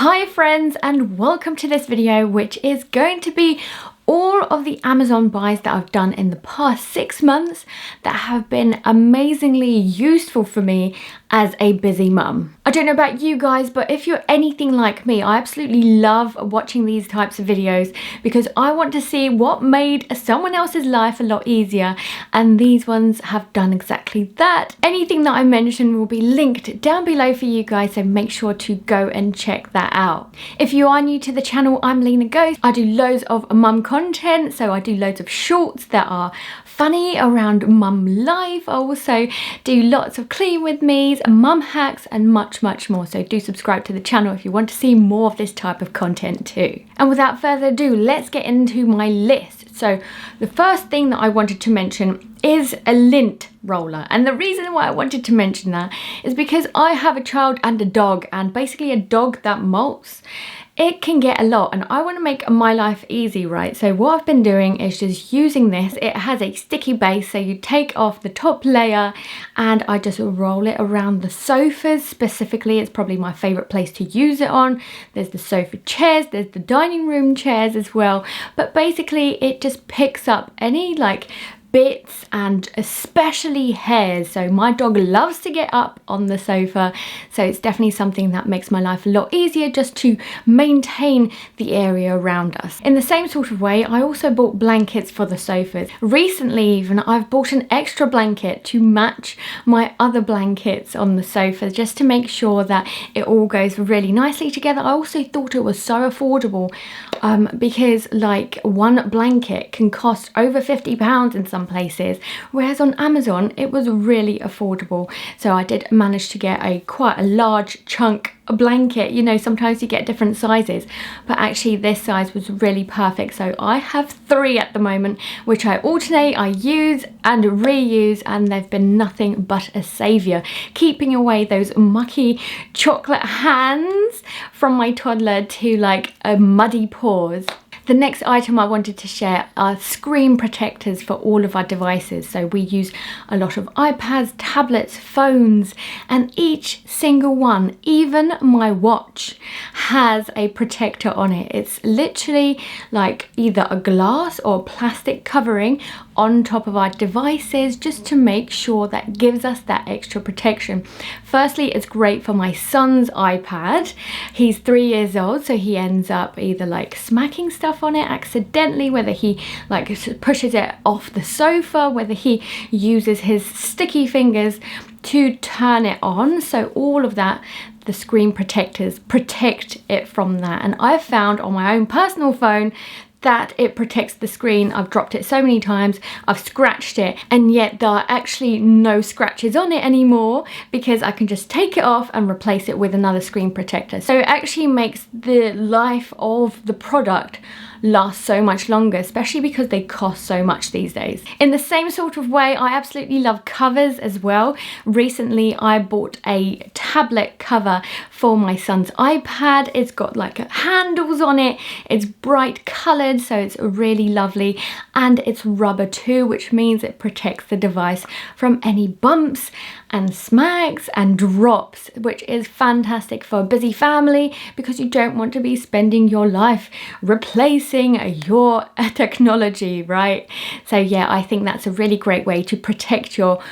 Hi friends, and welcome to this video, which is going to be all of the Amazon buys that I've done in the past 6 months that have been amazingly useful for me as a busy mum. I don't know about you guys, but if you're anything like me, I absolutely love watching these types of videos because I want to see what made someone else's life a lot easier, and these ones have done exactly that. Anything that I mention will be linked down below for you guys, so make sure to go and check that out. If you are new to the channel, I'm Lina Goes. I do loads of mum content, so I do loads of shorts that are funny around mum life. I also do lots of clean with me's, mum hacks, and much more. So do subscribe to the channel if you want to see more of this type of content too. And without further ado, let's get into my list. So the first thing that I wanted to mention is a lint roller, and the reason why I wanted to mention that is because I have a child and a dog, and basically a dog that molts, it can get a lot, and I want to make my life easy, right? So what I've been doing is just using this. It has a sticky base, so you take off the top layer and I just roll it around the sofas. Specifically, it's probably my favorite place to use it on. There's the sofa chairs, there's the dining room chairs as well, but basically it just picks up any bits and especially hairs. So my dog loves to get up on the sofa, so it's definitely something that makes my life a lot easier just to maintain the area around us. In the same sort of way, I also bought blankets for the sofas. Recently even, I've bought an extra blanket to match my other blankets on the sofa, just to make sure that it all goes really nicely together. I also thought it was so affordable because one blanket can cost over £50 in some places, whereas on Amazon it was really affordable. So I did manage to get quite a large chunk blanket. You know, sometimes you get different sizes, but actually this size was really perfect. So I have 3 at the moment, which I alternate, I use and reuse, and they've been nothing but a saviour, keeping away those mucky chocolate hands from my toddler to a muddy paws. The next item I wanted to share are screen protectors for all of our devices. So we use a lot of iPads, tablets, phones, and each single one, even my watch, has a protector on it. It's literally either a glass or plastic covering on top of our devices, just to make sure that gives us that extra protection. Firstly, it's great for my son's iPad. He's 3 years old, so he ends up either smacking stuff on it accidentally, whether he pushes it off the sofa, whether he uses his sticky fingers to turn it on. So all of that, the screen protectors protect it from that. And I've found on my own personal phone that it protects the screen. I've dropped it so many times, I've scratched it, and yet there are actually no scratches on it anymore because I can just take it off and replace it with another screen protector. So it actually makes the life of the product last so much longer, especially because they cost so much these days. In the same sort of way, I absolutely love covers as well. Recently I bought a tablet cover for my son's iPad. It's got handles on it, it's bright coloured, so it's really lovely, and it's rubber too, which means it protects the device from any bumps and smacks and drops, which is fantastic for a busy family because you don't want to be spending your life replacing your technology, right? So yeah, I think that's a really great way to protect your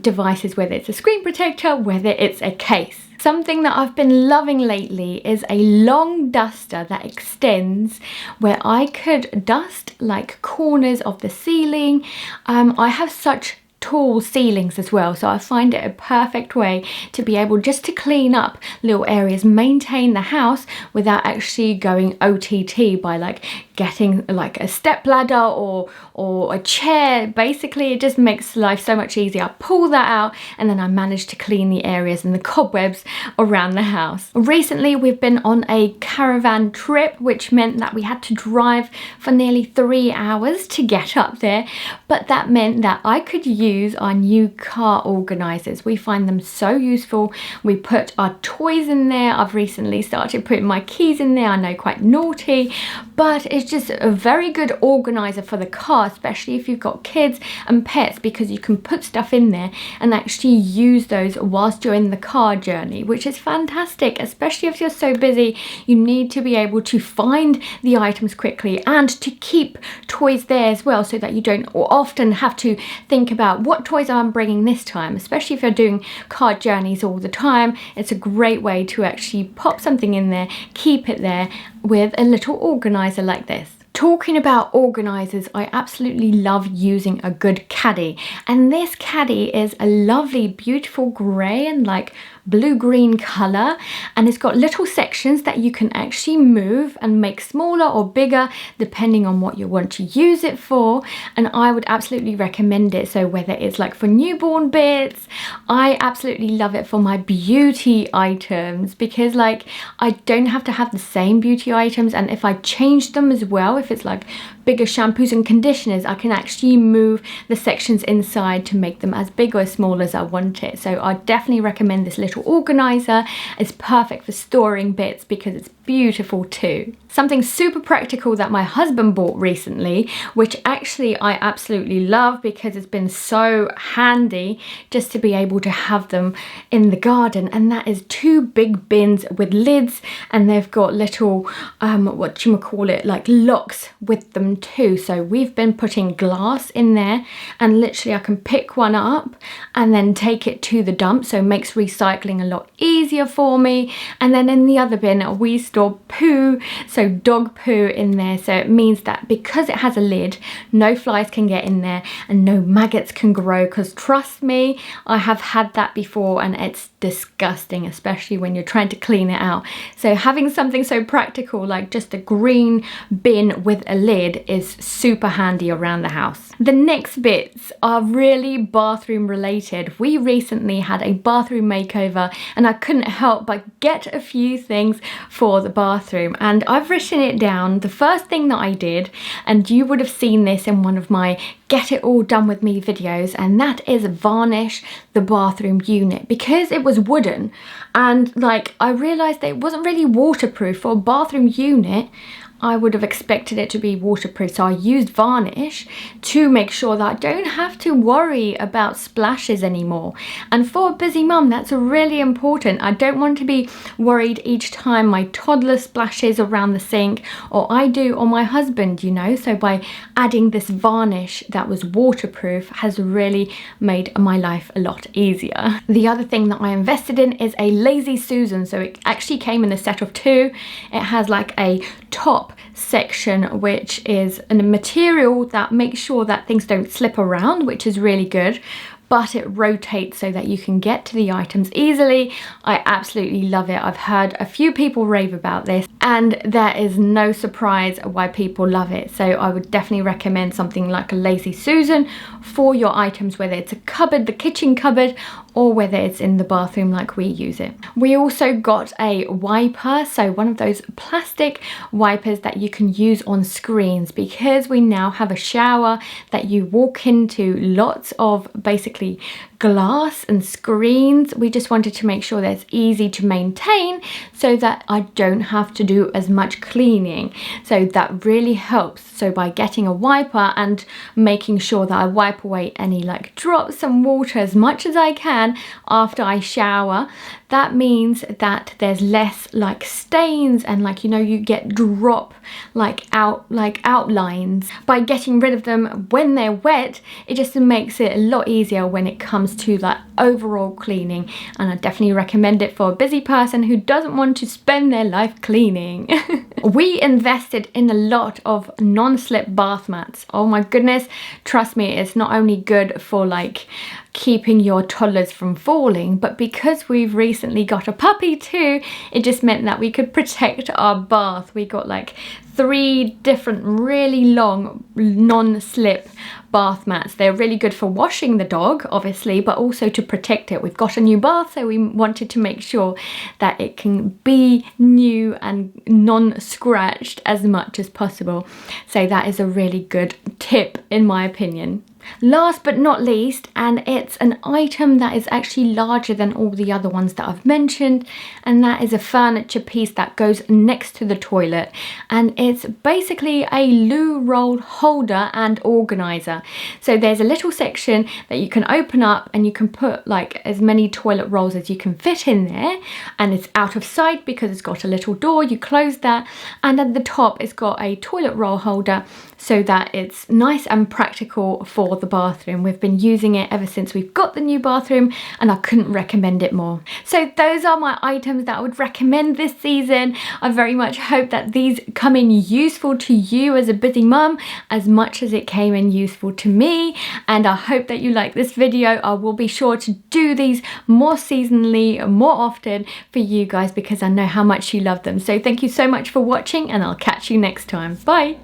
devices, whether it's a screen protector, whether it's a case. Something that I've been loving lately is a long duster that extends, where I could dust corners of the ceiling. I have such tall ceilings as well, so I find it a perfect way to be able just to clean up little areas, maintain the house without actually going OTT by getting a step ladder or a chair. Basically it just makes life so much easier. I pull that out and then I manage to clean the areas and the cobwebs around the house. Recently we've been on a caravan trip, which meant that we had to drive for nearly 3 hours to get up there, but that meant that I could use use our new car organisers. We find them so useful. We put our toys in there. I've recently started putting my keys in there. I know, quite naughty, but it's just a very good organiser for the car, especially if you've got kids and pets, because you can put stuff in there and actually use those whilst you're in the car journey, which is fantastic, especially if you're so busy. You need to be able to find the items quickly and to keep toys there as well, so that you don't often have to think about what toys I'm bringing this time. Especially if you're doing car journeys all the time, it's a great way to actually pop something in there, keep it there with a little organizer like this. Talking about organisers, I absolutely love using a good caddy, and this caddy is a lovely, beautiful grey and like blue-green colour, and it's got little sections that you can actually move and make smaller or bigger depending on what you want to use it for, and I would absolutely recommend it. So whether it's like for newborn bits, I absolutely love it for my beauty items, because like I don't have to have the same beauty items, and if I change them as well, if it's like bigger shampoos and conditioners, I can actually move the sections inside to make them as big or as small as I want it. So I definitely recommend this little organizer. It's perfect for storing bits because it's beautiful too. Something super practical that my husband bought recently, which actually I absolutely love because it's been so handy just to be able to have them in the garden, and that is 2 big bins with lids, and they've got little what you call it, like locks with them too. So we've been putting glass in there, and literally I can pick one up and then take it to the dump, so it makes recycling a lot easier for me. And then in the other bin we store poo, so dog poo in there, so it means that because it has a lid, no flies can get in there and no maggots can grow, because trust me, I have had that before and it's disgusting, especially when you're trying to clean it out. So having something so practical like just a green bin with a lid is super handy around the house. The next bits are really bathroom related. We recently had a bathroom makeover and I couldn't help but get a few things for the bathroom, and I've written it down. The first thing that I did, and you would have seen this in one of my Get It All Done With Me videos, and that is varnish the bathroom unit, because it was wooden and like I realized that it wasn't really waterproof. For a bathroom unit I would have expected it to be waterproof, so I used varnish to make sure that I don't have to worry about splashes anymore. And for a busy mum, that's really important. I don't want to be worried each time my toddler splashes around the sink, or I do, or my husband, you know. So by adding this varnish that was waterproof has really made my life a lot easier. The other thing that I invested in is a Lazy Susan. So it actually came in a set of 2. It has like a top section which is a material that makes sure that things don't slip around, which is really good, but it rotates so that you can get to the items easily. I absolutely love it. I've heard a few people rave about this, and there is no surprise why people love it. So I would definitely recommend something like a Lazy Susan for your items, whether it's a cupboard, the kitchen cupboard, or whether it's in the bathroom like we use it. We also got a wiper, so one of those plastic wipers that you can use on screens, because we now have a shower that you walk into lots of basically glass and screens. We just wanted to make sure that it's easy to maintain so that I don't have to do as much cleaning. So that really helps. So by getting a wiper and making sure that I wipe away any like drops and water as much as I can after I shower, that means that there's less like stains and like, you know, you get drop outlines. By getting rid of them when they're wet, it just makes it a lot easier when it comes to that overall cleaning, and I definitely recommend it for a busy person who doesn't want to spend their life cleaning. We invested in a lot of non-slip bath mats. Oh my goodness, trust me, it's not only good for like keeping your toddlers from falling, but because we've recently got a puppy too, it just meant that we could protect our bath. We got like 3 different really long non-slip bath mats. They're really good for washing the dog, obviously, but also to protect it. We've got a new bath, so we wanted to make sure that it can be new and non-scratched as much as possible. So that is a really good tip in my opinion. Last but not least, and it's an item that is actually larger than all the other ones that I've mentioned, and that is a furniture piece that goes next to the toilet, and it's basically a loo roll holder and organizer. So there's a little section that you can open up and you can put like as many toilet rolls as you can fit in there, and it's out of sight because it's got a little door. You close that, and at the top it's got a toilet roll holder so that it's nice and practical for the bathroom. We've been using it ever since we've got the new bathroom, and I couldn't recommend it more. So those are my items that I would recommend this season. I very much hope that these come in useful to you as a busy mum as much as it came in useful to me, and I hope that you like this video. I will be sure to do these more seasonally, more often for you guys, because I know how much you love them. So thank you so much for watching, and I'll catch you next time. Bye.